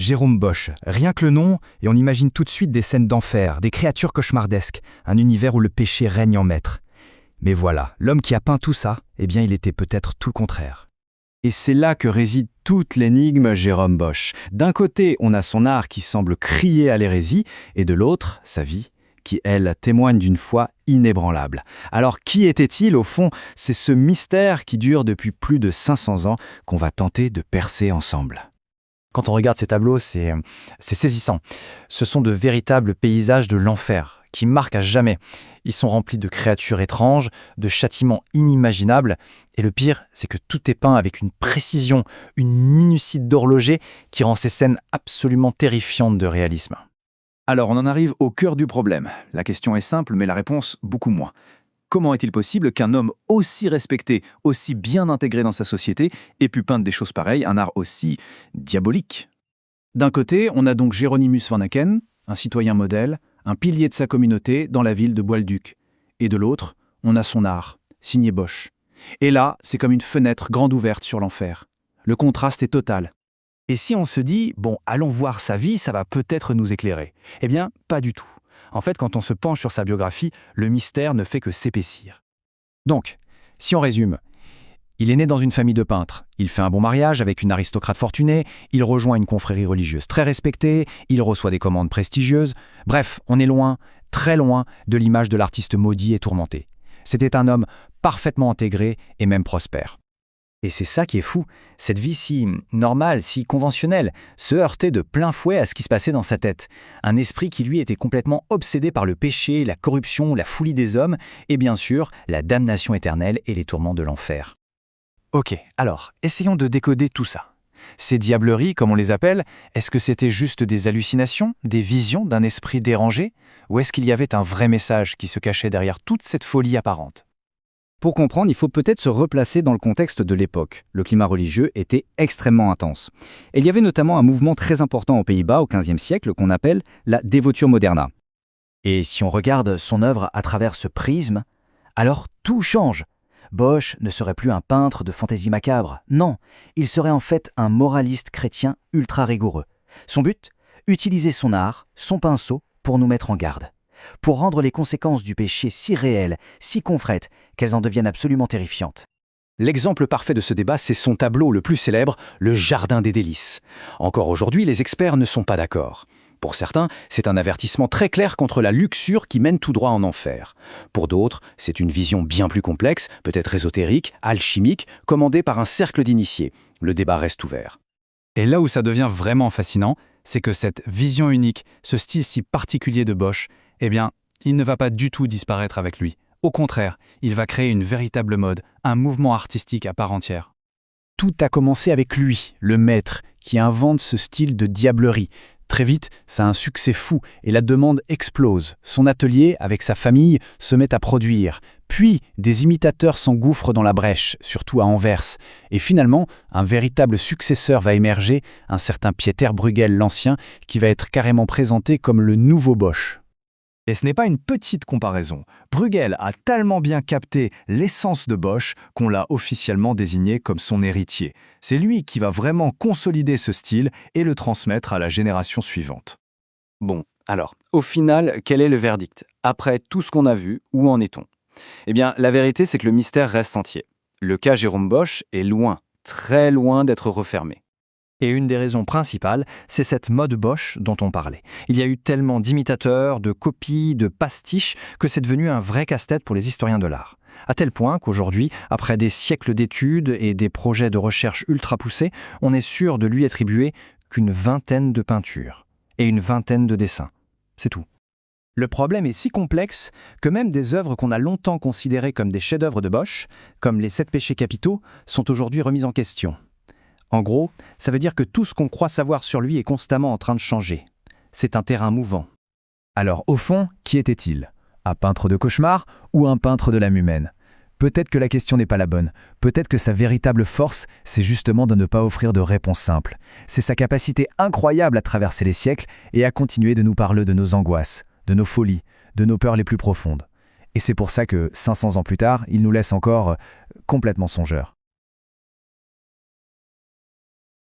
Jérôme Bosch, rien que le nom, et on imagine tout de suite des scènes d'enfer, des créatures cauchemardesques, un univers où le péché règne en maître. Mais voilà, l'homme qui a peint tout ça, eh bien il était peut-être tout le contraire. Et c'est là que réside toute l'énigme Jérôme Bosch. D'un côté, on a son art qui semble crier à l'hérésie, et de l'autre, sa vie, qui, elle, témoigne d'une foi inébranlable. Alors, qui était-il, au fond? C'est ce mystère qui dure depuis plus de 500 ans qu'on va tenter de percer ensemble. Quand on regarde ces tableaux, c'est saisissant. Ce sont de véritables paysages de l'enfer, qui marquent à jamais. Ils sont remplis de créatures étranges, de châtiments inimaginables, et le pire, c'est que tout est peint avec une précision, une minutie d'horloger qui rend ces scènes absolument terrifiantes de réalisme. Alors, on en arrive au cœur du problème. La question est simple, mais la réponse beaucoup moins. Comment est-il possible qu'un homme aussi respecté, aussi bien intégré dans sa société, ait pu peindre des choses pareilles, un art aussi diabolique? D'un côté, on a donc Géronymus van Aken, un citoyen modèle, un pilier de sa communauté dans la ville de Bois-le-Duc. Et de l'autre, on a son art, signé Bosch. Et là, c'est comme une fenêtre grande ouverte sur l'enfer. Le contraste est total. Et si on se dit, bon, allons voir sa vie, ça va peut-être nous éclairer. Eh bien, pas du tout. En fait, quand on se penche sur sa biographie, le mystère ne fait que s'épaissir. Donc, si on résume, il est né dans une famille de peintres, il fait un bon mariage avec une aristocrate fortunée, il rejoint une confrérie religieuse très respectée, il reçoit des commandes prestigieuses. Bref, on est loin, très loin, de l'image de l'artiste maudit et tourmenté. C'était un homme parfaitement intégré et même prospère. Et c'est ça qui est fou, cette vie si normale, si conventionnelle, se heurtait de plein fouet à ce qui se passait dans sa tête. Un esprit qui lui était complètement obsédé par le péché, la corruption, la folie des hommes, et bien sûr, la damnation éternelle et les tourments de l'enfer. Ok, alors, essayons de décoder tout ça. Ces diableries, comme on les appelle, est-ce que c'était juste des hallucinations, des visions d'un esprit dérangé, ou est-ce qu'il y avait un vrai message qui se cachait derrière toute cette folie apparente ? Pour comprendre, il faut peut-être se replacer dans le contexte de l'époque. Le climat religieux était extrêmement intense. Et il y avait notamment un mouvement très important aux Pays-Bas au XVe siècle qu'on appelle la Devotur moderna. Et si on regarde son œuvre à travers ce prisme, alors tout change. Bosch ne serait plus un peintre de fantaisie macabre. Non, il serait en fait un moraliste chrétien ultra rigoureux. Son but ? Utiliser son art, son pinceau, pour nous mettre en garde. Pour rendre les conséquences du péché si réelles, si concrètes, qu'elles en deviennent absolument terrifiantes. L'exemple parfait de ce débat, c'est son tableau le plus célèbre, le Jardin des délices. Encore aujourd'hui, les experts ne sont pas d'accord. Pour certains, c'est un avertissement très clair contre la luxure qui mène tout droit en enfer. Pour d'autres, c'est une vision bien plus complexe, peut-être ésotérique, alchimique, commandée par un cercle d'initiés. Le débat reste ouvert. Et là où ça devient vraiment fascinant, c'est que cette vision unique, ce style si particulier de Bosch, eh bien, il ne va pas du tout disparaître avec lui. Au contraire, il va créer une véritable mode, un mouvement artistique à part entière. Tout a commencé avec lui, le maître, qui invente ce style de diablerie. Très vite, ça a un succès fou et la demande explose. Son atelier, avec sa famille, se met à produire. Puis, des imitateurs s'engouffrent dans la brèche, surtout à Anvers. Et finalement, un véritable successeur va émerger, un certain Pieter Bruegel l'Ancien, qui va être carrément présenté comme le nouveau Bosch. Et ce n'est pas une petite comparaison. Bruegel a tellement bien capté l'essence de Bosch qu'on l'a officiellement désigné comme son héritier. C'est lui qui va vraiment consolider ce style et le transmettre à la génération suivante. Bon, alors, au final, quel est le verdict? Après tout ce qu'on a vu, où en est-on? Eh bien, la vérité, c'est que le mystère reste entier. Le cas Jérôme Bosch est loin, très loin d'être refermé. Et une des raisons principales, c'est cette mode Bosch dont on parlait. Il y a eu tellement d'imitateurs, de copies, de pastiches, que c'est devenu un vrai casse-tête pour les historiens de l'art. À tel point qu'aujourd'hui, après des siècles d'études et des projets de recherche ultra poussés, on est sûr de lui attribuer qu'une vingtaine de peintures et une vingtaine de dessins. C'est tout. Le problème est si complexe que même des œuvres qu'on a longtemps considérées comme des chefs-d'œuvre de Bosch, comme les 7 péchés capitaux, sont aujourd'hui remises en question. En gros, ça veut dire que tout ce qu'on croit savoir sur lui est constamment en train de changer. C'est un terrain mouvant. Alors au fond, qui était-il ? Un peintre de cauchemar ou un peintre de l'âme humaine ? Peut-être que la question n'est pas la bonne. Peut-être que sa véritable force, c'est justement de ne pas offrir de réponse simple. C'est sa capacité incroyable à traverser les siècles et à continuer de nous parler de nos angoisses, de nos folies, de nos peurs les plus profondes. Et c'est pour ça que, 500 ans plus tard, il nous laisse encore complètement songeurs.